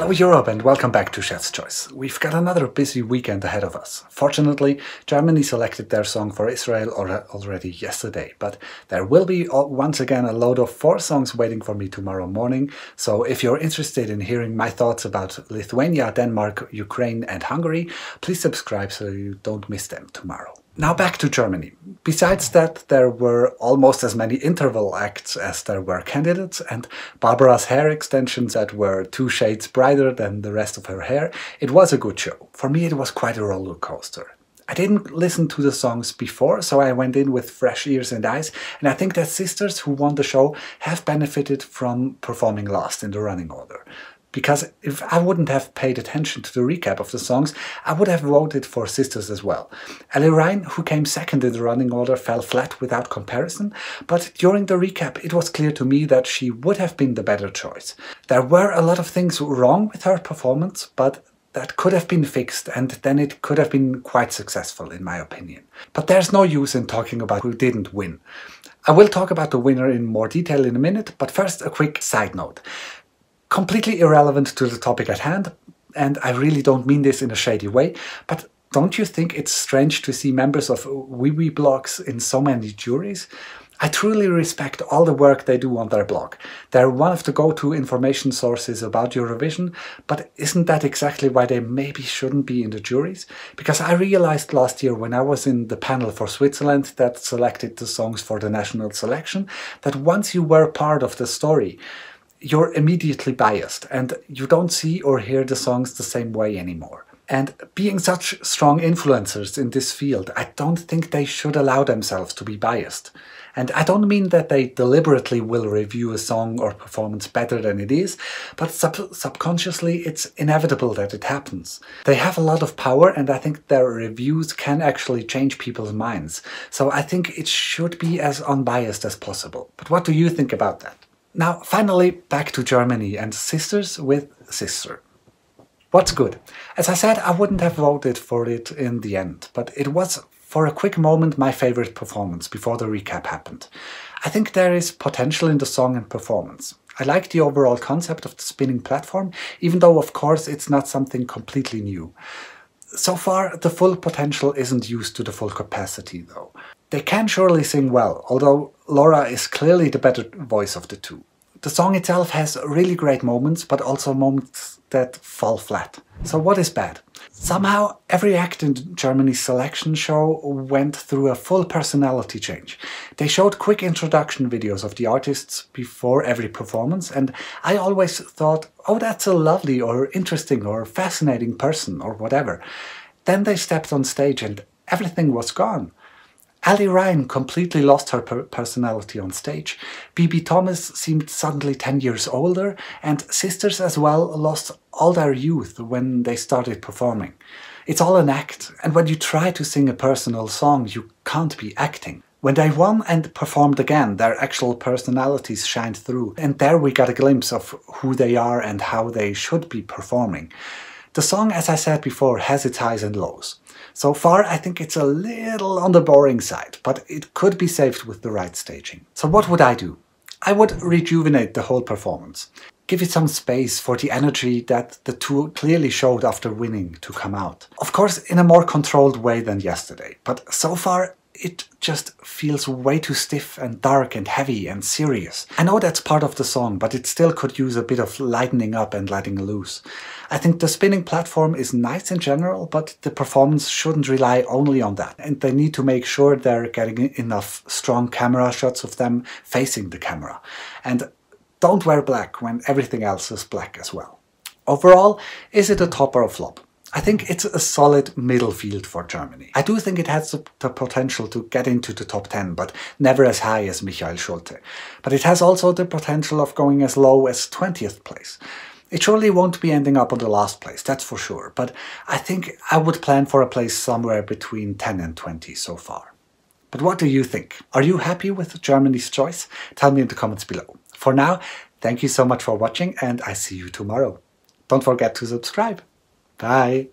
Hello Europe and welcome back to Chef's Choice. We've got another busy weekend ahead of us. Fortunately, Germany selected their song for Israel already yesterday, but there will be once again a load of 4 songs waiting for me tomorrow morning, so if you're interested in hearing my thoughts about Lithuania, Denmark, Ukraine and Hungary, please subscribe so you don't miss them tomorrow. Now back to Germany. Besides that, there were almost as many interval acts as there were candidates, and Barbara's hair extensions that were 2 shades brighter than the rest of her hair. It was a good show. For me it was quite a roller coaster. I didn't listen to the songs before, so I went in with fresh ears and eyes, and I think that sisters who won the show have benefited from performing last in the running order. Because if I wouldn't have paid attention to the recap of the songs, I would have voted for sisters as well. Eliot, who came second in the running order, fell flat without comparison, but during the recap it was clear to me that she would have been the better choice. There were a lot of things wrong with her performance, but that could have been fixed, and then it could have been quite successful in my opinion. But there's no use in talking about who didn't win. I will talk about the winner in more detail in a minute, but first a quick side note. Completely irrelevant to the topic at hand, and I really don't mean this in a shady way, but don't you think it's strange to see members of wee blogs in so many juries? I truly respect all the work they do on their blog. They're one of the go-to information sources about Eurovision, but isn't that exactly why they maybe shouldn't be in the juries? Because I realized last year when I was in the panel for Switzerland that selected the songs for the national selection, that once you were part of the story, you're immediately biased and you don't see or hear the songs the same way anymore. And being such strong influencers in this field, I don't think they should allow themselves to be biased. And I don't mean that they deliberately will review a song or performance better than it is, but subconsciously it's inevitable that it happens. They have a lot of power and I think their reviews can actually change people's minds. So I think it should be as unbiased as possible. But what do you think about that? Now, finally, back to Germany and sisters with sister. What's good? As I said, I wouldn't have voted for it in the end, but it was for a quick moment my favorite performance before the recap happened. I think there is potential in the song and performance. I like the overall concept of the spinning platform, even though of course it's not something completely new. So far, the full potential isn't used to the full capacity though. They can surely sing well, although Laura is clearly the better voice of the two. The song itself has really great moments, but also moments that fall flat. So what is bad? Somehow every act in Germany's selection show went through a full personality change. They showed quick introduction videos of the artists before every performance, and I always thought, oh, that's a lovely or interesting or fascinating person or whatever. Then they stepped on stage and everything was gone. Ali Ryan completely lost her personality on stage, Bibi Thomas seemed suddenly 10 years older, and sisters as well lost all their youth when they started performing. It's all an act, and when you try to sing a personal song, you can't be acting. When they won and performed again, their actual personalities shined through, and there we got a glimpse of who they are and how they should be performing. The song, as I said before, has its highs and lows. So far, I think it's a little on the boring side, but it could be saved with the right staging. So what would I do? I would rejuvenate the whole performance. Give it some space for the energy that the two clearly showed after winning to come out. Of course, in a more controlled way than yesterday, but so far it just feels way too stiff and dark and heavy and serious. I know that's part of the song, but it still could use a bit of lightening up and letting loose. I think the spinning platform is nice in general, but the performance shouldn't rely only on that. And they need to make sure they're getting enough strong camera shots of them facing the camera. And don't wear black when everything else is black as well. Overall, is it a top or a flop? I think it's a solid middle field for Germany. I do think it has the potential to get into the top 10, but never as high as Michael Schulte. But it has also the potential of going as low as 20th place. It surely won't be ending up on the last place, that's for sure, but I think I would plan for a place somewhere between 10 and 20 so far. But what do you think? Are you happy with Germany's choice? Tell me in the comments below. For now, thank you so much for watching and I see you tomorrow. Don't forget to subscribe. Bye!